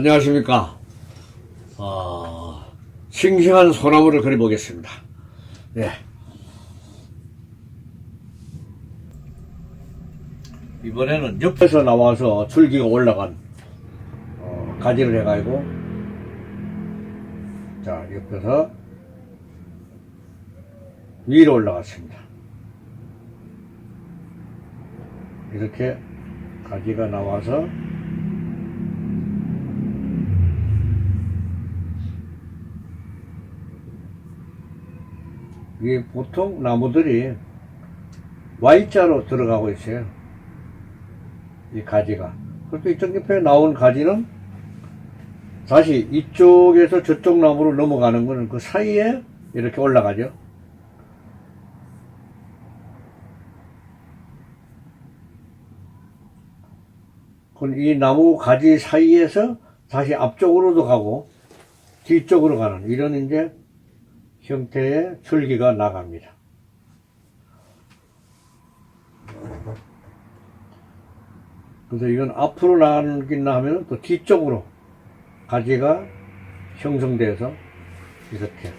안녕하십니까. 싱싱한 소나무를 그려보겠습니다. 예. 이번에는 옆에서 나와서 줄기가 올라간 가지를 해가지고, 자, 옆에서 위로 올라갔습니다. 이렇게 가지가 나와서 이게 보통 나무들이 Y자로 들어가고 있어요. 이 가지가. 그래서 이쪽 옆에 나온 가지는 다시 이쪽에서 저쪽 나무로 넘어가는 거는 그 사이에 이렇게 올라가죠. 그럼 이 나무 가지 사이에서 다시 앞쪽으로도 가고 뒤쪽으로 가는 이런 이제 형태의 줄기가 나갑니다. 그래서 이건 앞으로 나가긴나 하면 또 뒤쪽으로 가지가 형성돼서 이렇게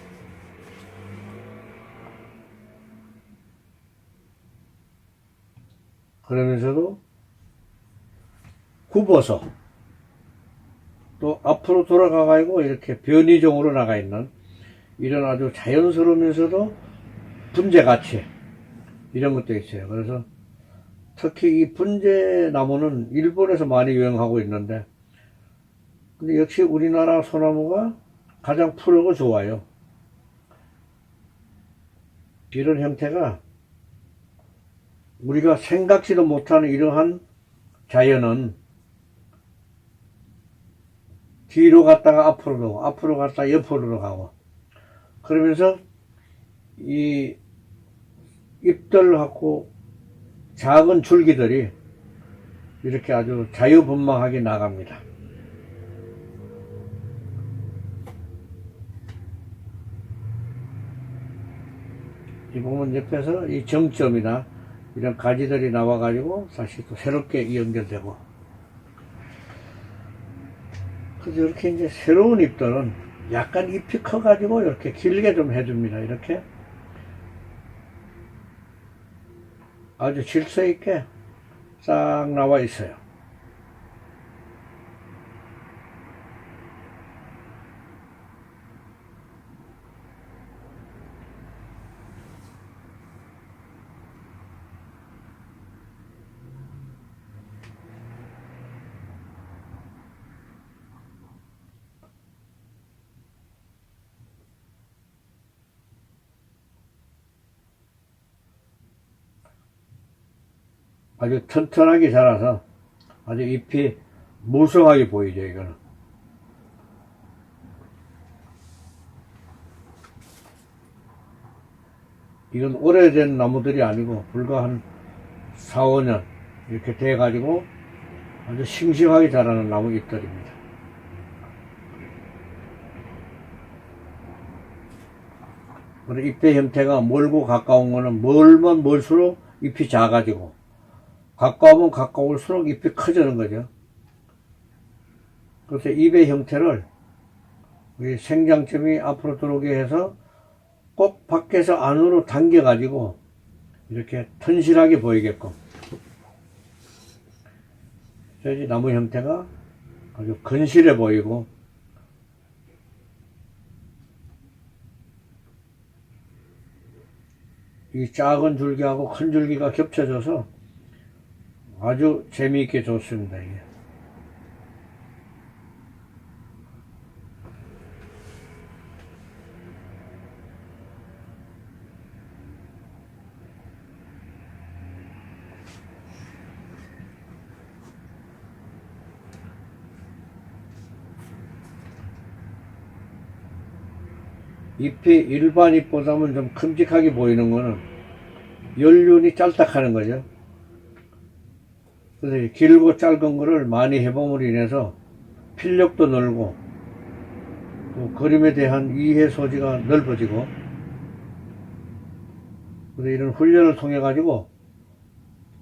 그러면서도 굽어서 또 앞으로 돌아가가지고 이렇게 변이종으로 나가 있는 이런 아주 자연스러우면서도 분재가치 이런 것도 있어요. 그래서 특히 이 분재나무는 일본에서 많이 유행하고 있는데 근데 역시 우리나라 소나무가 가장 푸르고 좋아요. 이런 형태가 우리가 생각지도 못하는 이러한 자연은 뒤로 갔다가 앞으로 갔다가 옆으로 가고 그러면서 이 잎들하고 작은 줄기들이 이렇게 아주 자유분방하게 나갑니다. 이 보면 옆에서 이 점점이나 이런 가지들이 나와가지고 다시 또 새롭게 연결되고 그래서 이렇게 이제 새로운 잎들은 약간 잎이 커가지고 이렇게 길게 좀 해줍니다. 이렇게 아주 질서 있게 싹 나와 있어요. 아주 튼튼하게 자라서 아주 잎이 무성하게 보이죠. 이거는 이건 오래된 나무들이 아니고 불과 한 4, 5년 이렇게 돼 가지고 아주 싱싱하게 자라는 나무 잎들입니다. 그리고 잎의 형태가 멀고 가까운 거는 멀면 멀수록 잎이 작아지고 가까우면 가까울수록 잎이 커지는 거죠. 그래서 잎의 형태를 생장점이 앞으로 들어오게 해서 꼭 밖에서 안으로 당겨 가지고 이렇게 튼실하게 보이게끔 그래야지 나무 형태가 아주 건실해 보이고 이 작은 줄기하고 큰 줄기가 겹쳐져서 아주 재미있게 좋습니다. 이게. 잎이 일반 잎보다는 좀 큼직하게 보이는 거는 연륜이 짧다하는 거죠. 그래서 길고 짧은 거를 많이 해봄으로 인해서 필력도 늘고 또 그림에 대한 이해 소지가 넓어지고 그래서 이런 훈련을 통해 가지고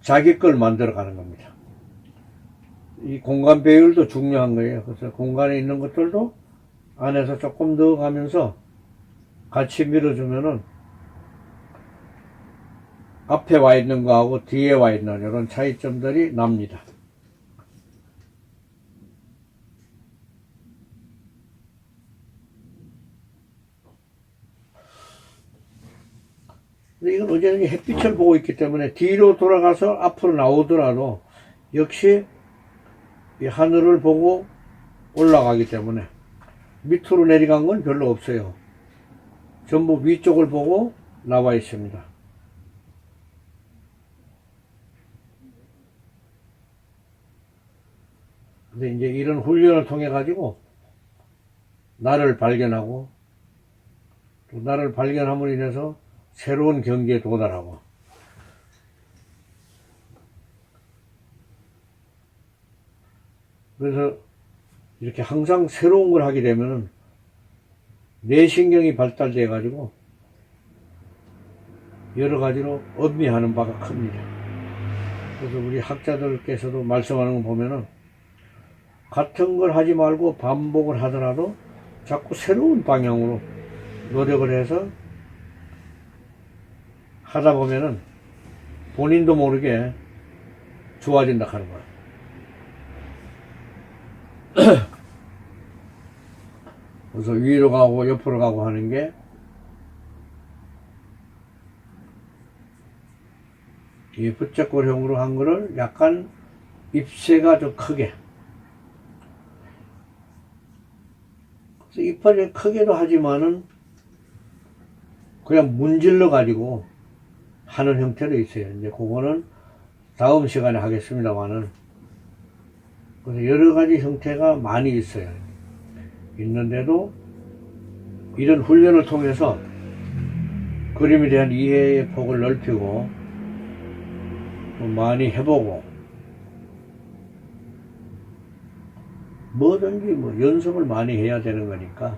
자기 걸 만들어 가는 겁니다. 이 공간 배율도 중요한 거예요. 그래서 공간에 있는 것들도 안에서 조금 넣어가면서 같이 밀어주면은 앞에 와 있는 거하고 뒤에 와 있는 이런 차이점들이 납니다. 근데 이건 어제는 햇빛을 보고 있기 때문에 뒤로 돌아가서 앞으로 나오더라도 역시 이 하늘을 보고 올라가기 때문에 밑으로 내려간 건 별로 없어요. 전부 위쪽을 보고 나와 있습니다. 근데 이제 이런 훈련을 통해 가지고 나를 발견하고 또 나를 발견함으로 인해서 새로운 경지에 도달하고 그래서 이렇게 항상 새로운 걸 하게 되면은 뇌신경이 발달돼 가지고 여러 가지로 음미하는 바가 큽니다. 그래서 우리 학자들께서도 말씀하는 거 보면은 같은 걸 하지 말고 반복을 하더라도 자꾸 새로운 방향으로 노력을 해서 하다 보면은 본인도 모르게 좋아진다 하는 거야. 그래서 위로 가고 옆으로 가고 하는 게 이 부쩍고령으로 한 거를 약간 입새가 좀 크게 그래서 이빨이 크게도 하지만은 그냥 문질러 가지고 하는 형태도 있어요. 이제 그거는 다음 시간에 하겠습니다만은 그래서 여러 가지 형태가 많이 있어요. 있는데도 이런 훈련을 통해서 그림에 대한 이해의 폭을 넓히고 또 많이 해보고 뭐든지 뭐 연습을 많이 해야 되는 거니까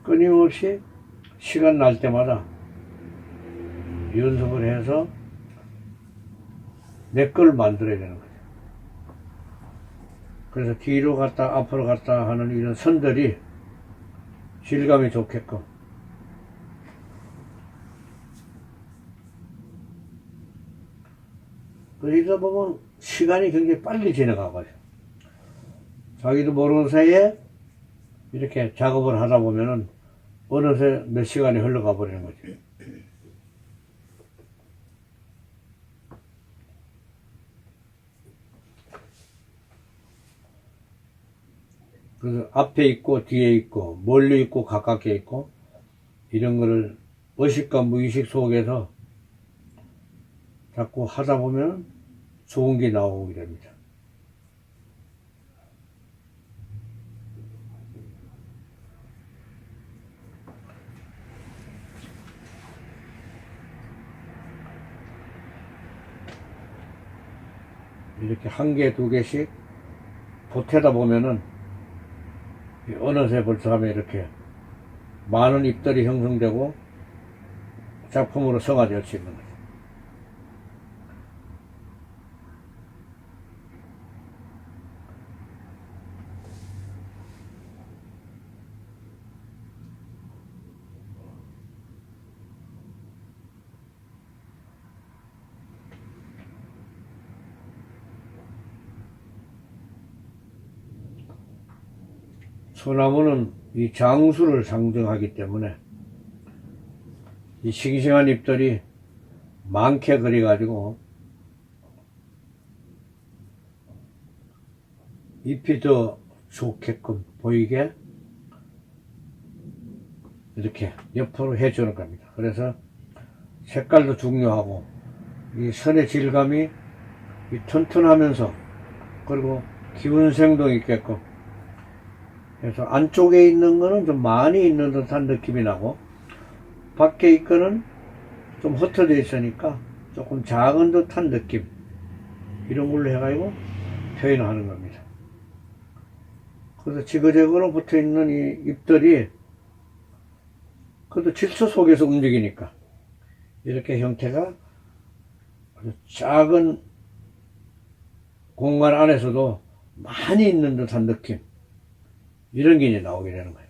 끊임없이 시간 날 때마다 연습을 해서 내 걸 만들어야 되는 거죠. 그래서 뒤로 갔다 앞으로 갔다 하는 이런 선들이 질감이 좋게끔 그러다 보면 시간이 굉장히 빨리 지나가거든요. 자기도 모르는 사이에 이렇게 작업을 하다 보면은 어느새 몇 시간이 흘러가 버리는 거죠. 그래서 앞에 있고 뒤에 있고 멀리 있고 가깝게 있고 이런 거를 의식과 무의식 속에서 자꾸 하다 보면 좋은 게 나오게 됩니다. 이렇게 한 개, 두 개씩 보태다 보면은 어느새 벌써 하면 이렇게 많은 잎들이 형성되고 작품으로 성화될 수 있는 거죠. 소나무는 이 장수를 상징하기 때문에 이 싱싱한 잎들이 많게 그려가지고 잎이 더 좋게끔 보이게 이렇게 옆으로 해주는 겁니다. 그래서 색깔도 중요하고 이 선의 질감이 튼튼하면서 그리고 기운생동 있게끔 그래서 안쪽에 있는 거는 좀 많이 있는 듯한 느낌이 나고 밖에 있거는 좀 흩어져 있으니까 조금 작은 듯한 느낌 이런 걸로 해가지고 표현하는 겁니다. 그래서 지그재그로 붙어있는 이 잎들이 그래도 질소 속에서 움직이니까 이렇게 형태가 아주 작은 공간 안에서도 많이 있는 듯한 느낌, 이런 게 이제 나오게 되는 거예요.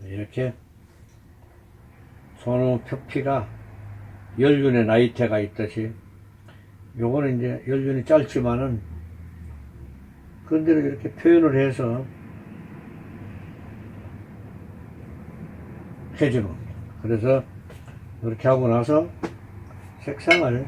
이렇게 손의 표피가 연륜의 나이테가 있듯이, 요거는 이제 연륜이 짧지만은 그런대로 이렇게 표현을 해서 해주는 겁니다. 그래서 이렇게 하고 나서 색상을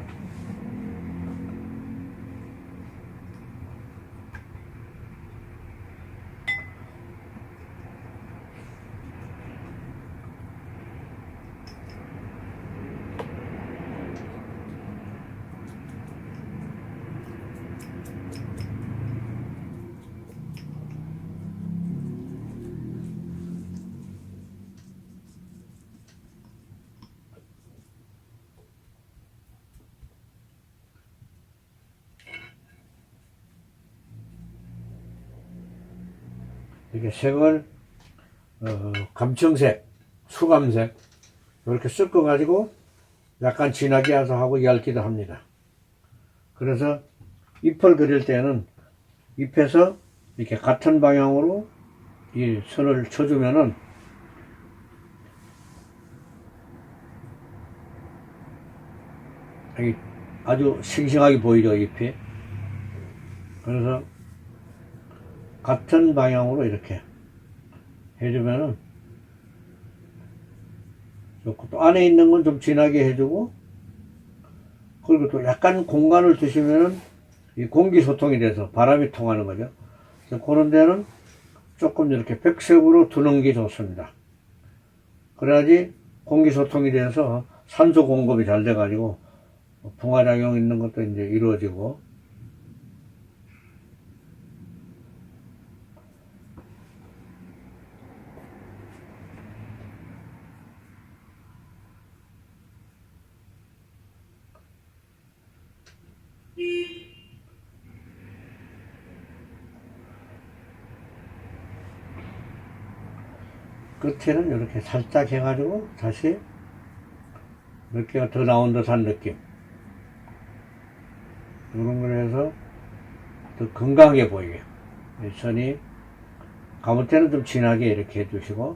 이렇게 색을 감청색, 수감색 이렇게 섞어 가지고 약간 진하게 해서 하고 얇기도 합니다. 그래서 잎을 그릴 때는 잎에서 이렇게 같은 방향으로 이 선을 쳐주면은 아주 싱싱하게 보이죠, 잎이. 그래서 같은 방향으로 이렇게 해주면은 좋고, 또 안에 있는 건 좀 진하게 해주고, 그리고 또 약간 공간을 두시면은 이 공기 소통이 돼서 바람이 통하는 거죠. 그래서 그런 데는 조금 이렇게 백색으로 두는 게 좋습니다. 그래야지 공기 소통이 돼서 산소 공급이 잘 돼가지고 풍화작용 있는 것도 이제 이루어지고. 끝에는 이렇게 살짝 해가지고 다시 몇 개가 더 나온 듯한 느낌, 이런 걸 해서 더 건강하게 보이게, 선이 감을 때는 좀 진하게 이렇게 해주시고,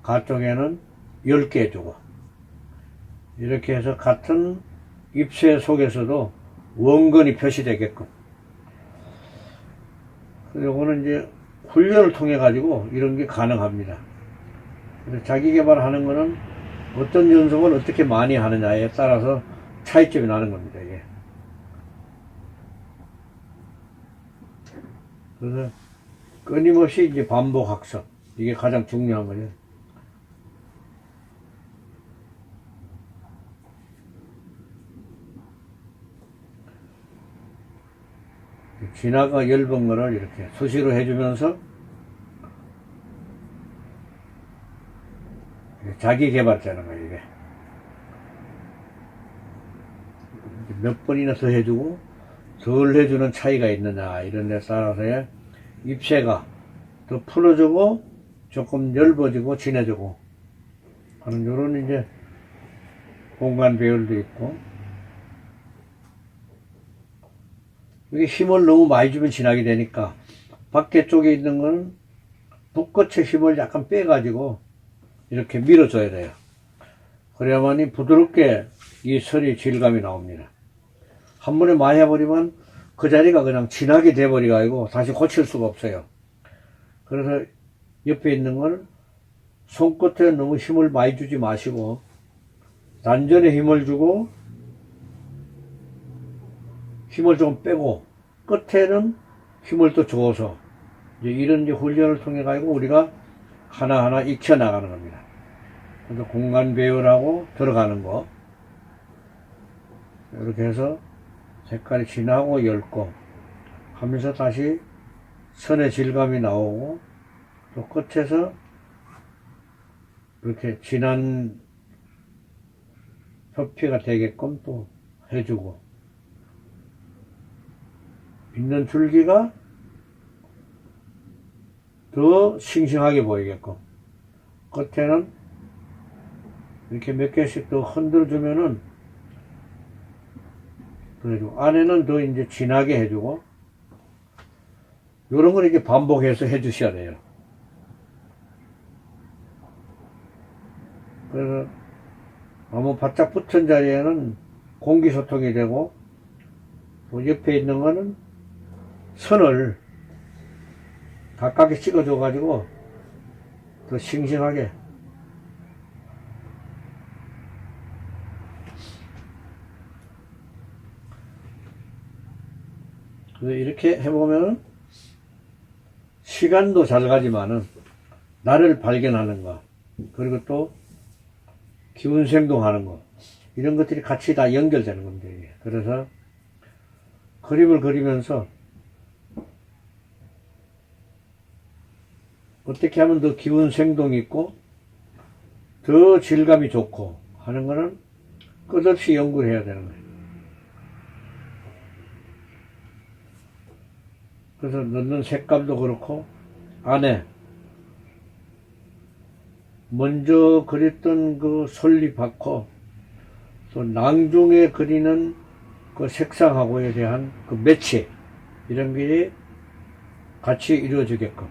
가쪽에는 10개 해주고, 이렇게 해서 같은 잎새 속에서도 원근이 표시되게끔. 요거는 이제 훈련을 통해 가지고 이런 게 가능합니다. 그래서 자기 개발하는 거는 어떤 연습을 어떻게 많이 하느냐에 따라서 차이점이 나는 겁니다, 이게. 그래서 끊임없이 이제 반복 학습, 이게 가장 중요한 거죠. 진화가 얇은 거를 이렇게 수시로 해주면서 자기 개발자는 거예요, 이게. 몇 번이나 더 해주고 덜 해주는 차이가 있느냐, 이런 데 따라서의 잎새가 더 풀어주고 조금 넓어지고 진해지고 하는 요런 이제 공간 배열도 있고. 이게 힘을 너무 많이 주면 진하게 되니까 밖에 쪽에 있는 거는 붓끝의 힘을 약간 빼가지고 이렇게 밀어줘야 돼요. 그래야만이 부드럽게 이 설이 질감이 나옵니다. 한 번에 많이 해버리면 그 자리가 그냥 진하게 돼버려가지고 다시 고칠 수가 없어요. 그래서 옆에 있는 걸 손끝에 너무 힘을 많이 주지 마시고 단전에 힘을 주고 힘을 좀 빼고 끝에는 힘을 또 줘서 이런 이제 훈련을 통해 가지고 우리가 하나하나 익혀 나가는 겁니다. 그래서 공간 배열하고 들어가는 거 이렇게 해서 색깔이 진하고 엷고 하면서 다시 선의 질감이 나오고 또 끝에서 이렇게 진한 표피가 되게끔 또 해주고, 있는 줄기가 더 싱싱하게 보이게끔 겉에는 이렇게 몇 개씩 더 흔들어 주면은 그래도 안에는 더 이제 진하게 해주고 요런 걸 이렇게 반복해서 해 주셔야 돼요. 그래서 너무 바짝 붙은 자리에는 공기 소통이 되고 또 옆에 있는 거는 선을 가깝게 찍어줘 가지고 더 싱싱하게 그래서 이렇게 해보면 시간도 잘 가지만은 나를 발견하는 거 그리고 또 기운생동하는 거 이런 것들이 같이 다 연결되는 겁니다. 이게. 그래서 그림을 그리면서 어떻게 하면 더 기운생동이 있고 더 질감이 좋고 하는 거는 끝없이 연구를 해야 되는 거예요. 그래서 넣는 색감도 그렇고 안에 먼저 그렸던 그 솔잎하고 또 낭중에 그리는 그 색상하고에 대한 그 매치 이런 게 같이 이루어지게끔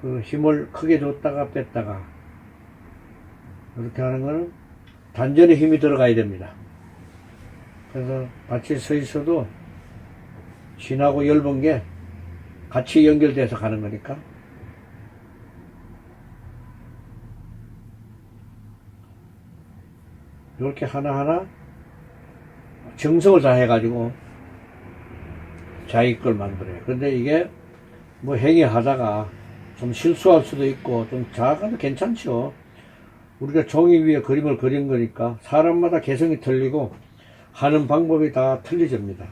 그 힘을 크게 줬다가 뺐다가 이렇게 하는 거는 단전에 힘이 들어가야 됩니다. 그래서 같이 서 있어도 진하고 엷은 게 같이 연결돼서 가는 거니까 이렇게 하나하나 정성을 다해가지고 자기 걸 만들어요. 근데 이게 뭐 행위하다가 좀 실수할 수도 있고 좀 작아도 괜찮죠. 우리가 종이 위에 그림을 그린 거니까 사람마다 개성이 틀리고 하는 방법이 다 틀리집니다.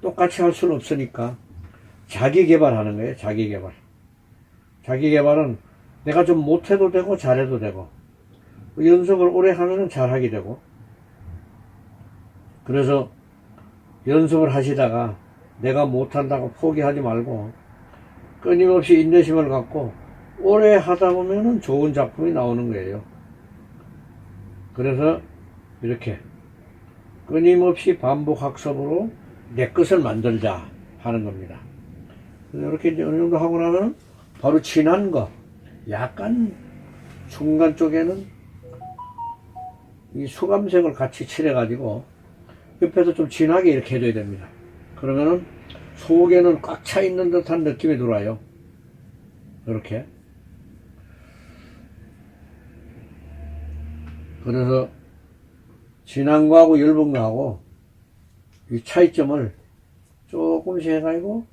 똑같이 할 수는 없으니까 자기 개발하는 거예요. 자기 개발. 자기 개발은 내가 좀 못해도 되고 잘해도 되고 연습을 오래 하면은 잘하게 되고 그래서 연습을 하시다가 내가 못한다고 포기하지 말고 끊임없이 인내심을 갖고 오래 하다 보면은 좋은 작품이 나오는 거예요. 그래서 이렇게 끊임없이 반복 학습으로 내 것을 만들자 하는 겁니다. 이렇게 이제 어느 정도 하고 나면 바로 진한 거 약간 중간 쪽에는 이 수감색을 같이 칠해가지고 옆에서 좀 진하게 이렇게 해줘야 됩니다. 그러면은 속에는 꽉 차 있는 듯한 느낌이 들어와요. 이렇게. 그래서 진한 거하고 엷은 거하고 이 차이점을 조금씩 해가지고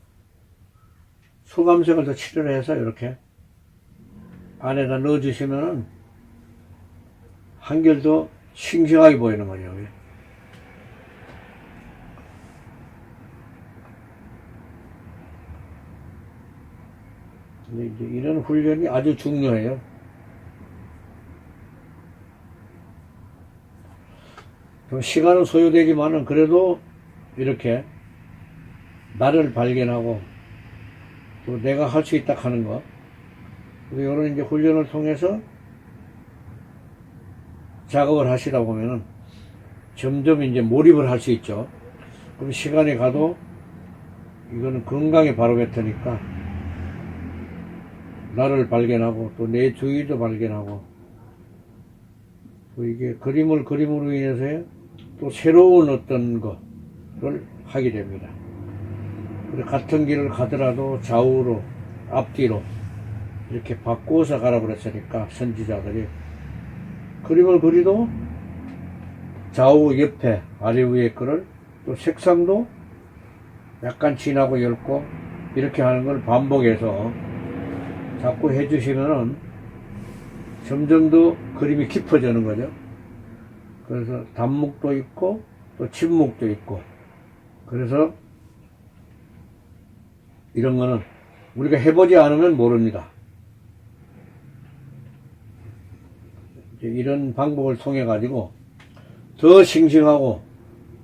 수감색을 더 칠을 해서 이렇게 안에다 넣어주시면은 한결 더 싱싱하게 보이는 거죠. 근데 이제 이런 훈련이 아주 중요해요. 좀 시간은 소요되지만은 그래도 이렇게 나를 발견하고 또 내가 할 수 있다 하는 거. 그리고 이런 이제 훈련을 통해서 작업을 하시다 보면은 점점 이제 몰입을 할 수 있죠. 그럼 시간이 가도 이거는 건강에 바로 뱉으니까 나를 발견하고 또 내 주위도 발견하고 또 이게 그림을 그림으로 인해서 또 새로운 어떤 거를 하게 됩니다. 그리고 같은 길을 가더라도 좌우로 앞뒤로 이렇게 바꾸어서 가라 그랬으니까 선지자들이 그림을 그리도 좌우 옆에 아래 위에 거를 또 색상도 약간 진하고 엷고 이렇게 하는 걸 반복해서 자꾸 해주시면은 점점 더 그림이 깊어지는 거죠. 그래서 단묵도 있고 또 진묵도 있고 그래서 이런 거는 우리가 해보지 않으면 모릅니다. 이런 방법을 통해 가지고 더 싱싱하고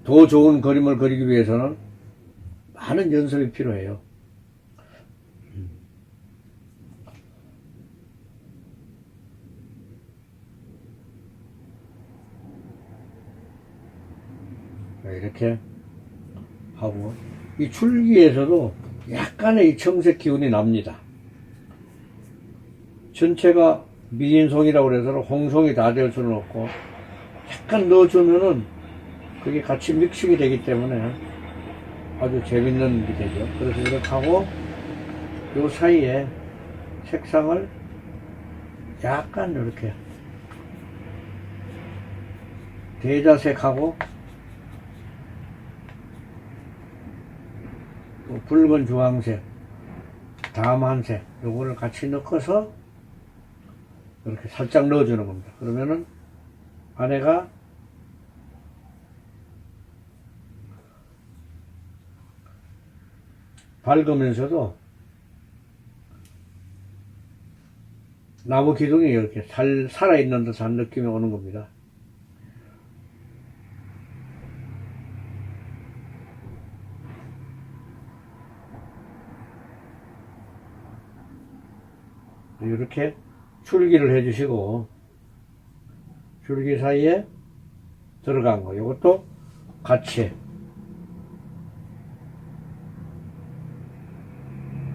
더 좋은 그림을 그리기 위해서는 많은 연습이 필요해요. 이렇게 하고, 이 줄기에서도 약간의 이 청색 기운이 납니다. 전체가 미인송이라고 해서 홍송이 다 될 수는 없고, 약간 넣어주면은 그게 같이 믹싱이 되기 때문에 아주 재밌는 게 되죠. 그래서 이렇게 하고, 요 사이에 색상을 약간 이렇게 대자색하고 또 붉은 주황색, 담한색 요거를 같이 넣고서 이렇게 살짝 넣어주는 겁니다. 그러면은 안에가 밝으면서도 나무 기둥이 이렇게 살아있는 듯한 느낌이 오는 겁니다. 이렇게 줄기를 해주시고, 줄기 사이에 들어간 거 이것도 같이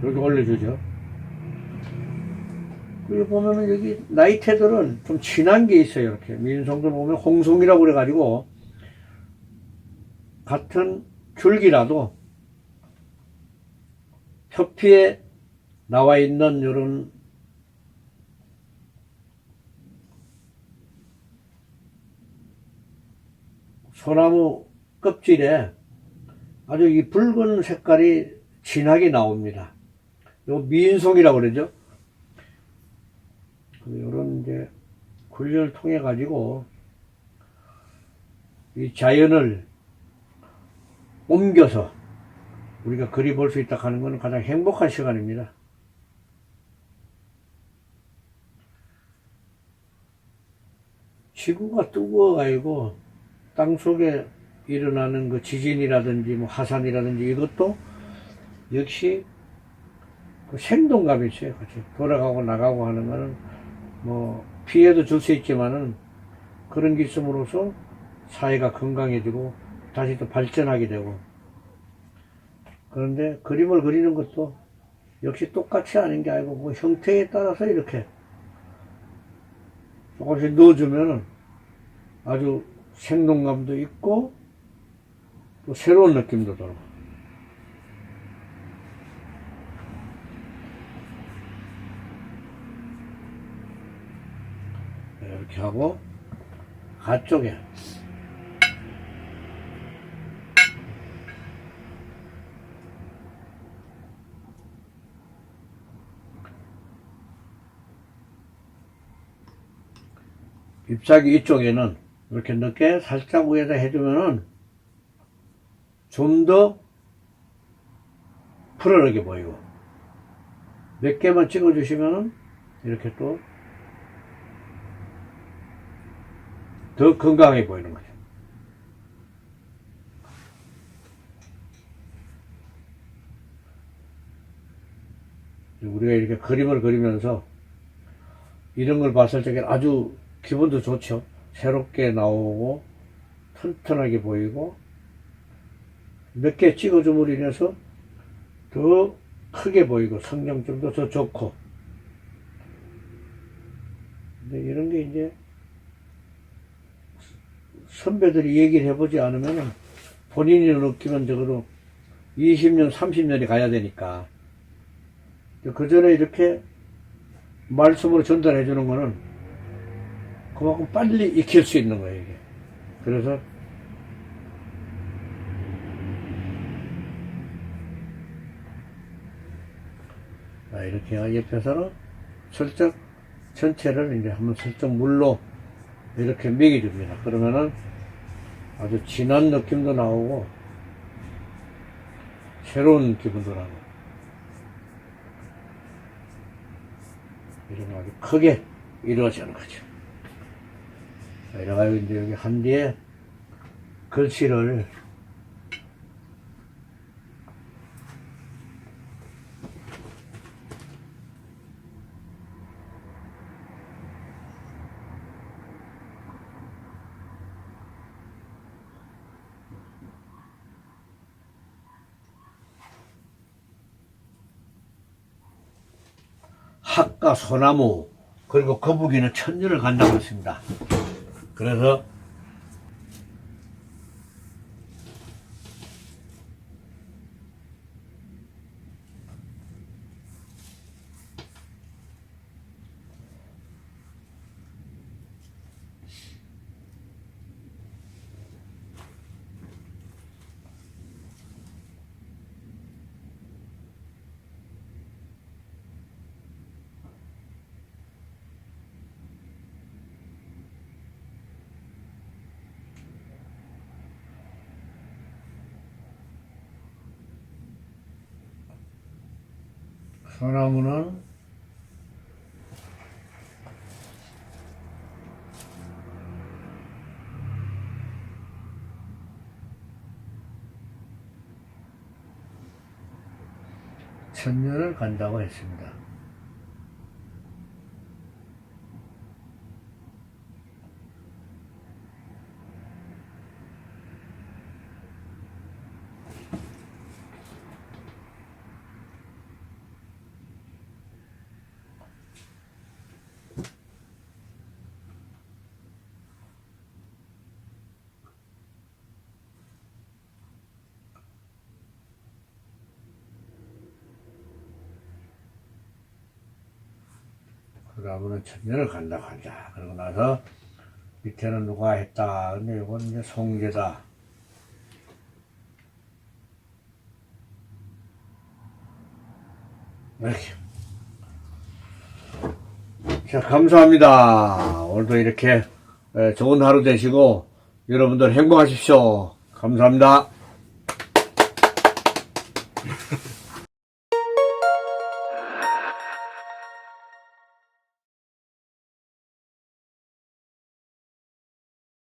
이렇게 올려주죠. 여기 보면은 여기 나이테들은 좀 진한 게 있어요. 이렇게 민송들 보면 홍송이라고 그래가지고 같은 줄기라도 표피에 나와 있는 이런 소나무 껍질에 아주 이 붉은 색깔이 진하게 나옵니다. 요 민송이라고 그러죠. 이런 이제 훈련을 통해 가지고 이 자연을 옮겨서 우리가 그리 볼 수 있다 하는 것은 가장 행복한 시간입니다. 지구가 뜨거워가지고 땅속에 일어나는 그 지진이라든지 뭐 화산이라든지 이것도 역시 그 생동감이 있어요. 같이 돌아가고 나가고 하는 거는 뭐 피해도 줄 수 있지만은 그런 게 있음으로써 사회가 건강해지고 다시 또 발전하게 되고, 그런데 그림을 그리는 것도 역시 똑같이 하는 게 아니고 그 형태에 따라서 이렇게 조금씩 넣어주면은 아주 생동감도 있고 또 새로운 느낌도 들고. 이렇게 하고 가쪽에 잎사귀 이쪽에는 이렇게 늦게 살짝 위에다 해주면은 좀 더 푸르르게 보이고, 몇 개만 찍어주시면은 이렇게 또 더 건강해 보이는 거죠. 우리가 이렇게 그림을 그리면서 이런 걸 봤을 적에 아주 기분도 좋죠. 새롭게 나오고 튼튼하게 보이고, 몇 개 찍어줌으로 인해서 더 크게 보이고 성장점도 더 좋고. 근데 이런 게 이제 선배들이 얘기를 해보지 않으면 본인이 느끼면 적어도 20년, 30년이 가야 되니까. 그 전에 이렇게 말씀으로 전달해 주는 거는 그만큼 빨리 익힐 수 있는 거예요, 이게. 그래서 이렇게 옆에서는 슬쩍 전체를 이제 한번 슬쩍 물로 이렇게 먹여줍니다. 그러면은 아주 진한 느낌도 나오고 새로운 기분도 나고, 이런 거 아주 크게 이루어지는 거죠. 이래가지고 이제 여기 한 뒤에 글씨를 학과 소나무, 그리고 거북이는 천년을 간다고 했습니다. 그래서 소나무는 천년을 간다고 했습니다. 소나무는 천년을 간다고 한다. 그러고 나서 밑에는 누가 했다. 근데 이건 이제 송제다. 이렇게. 자, 감사합니다. 오늘도 이렇게 좋은 하루 되시고 여러분들 행복하십시오. 감사합니다.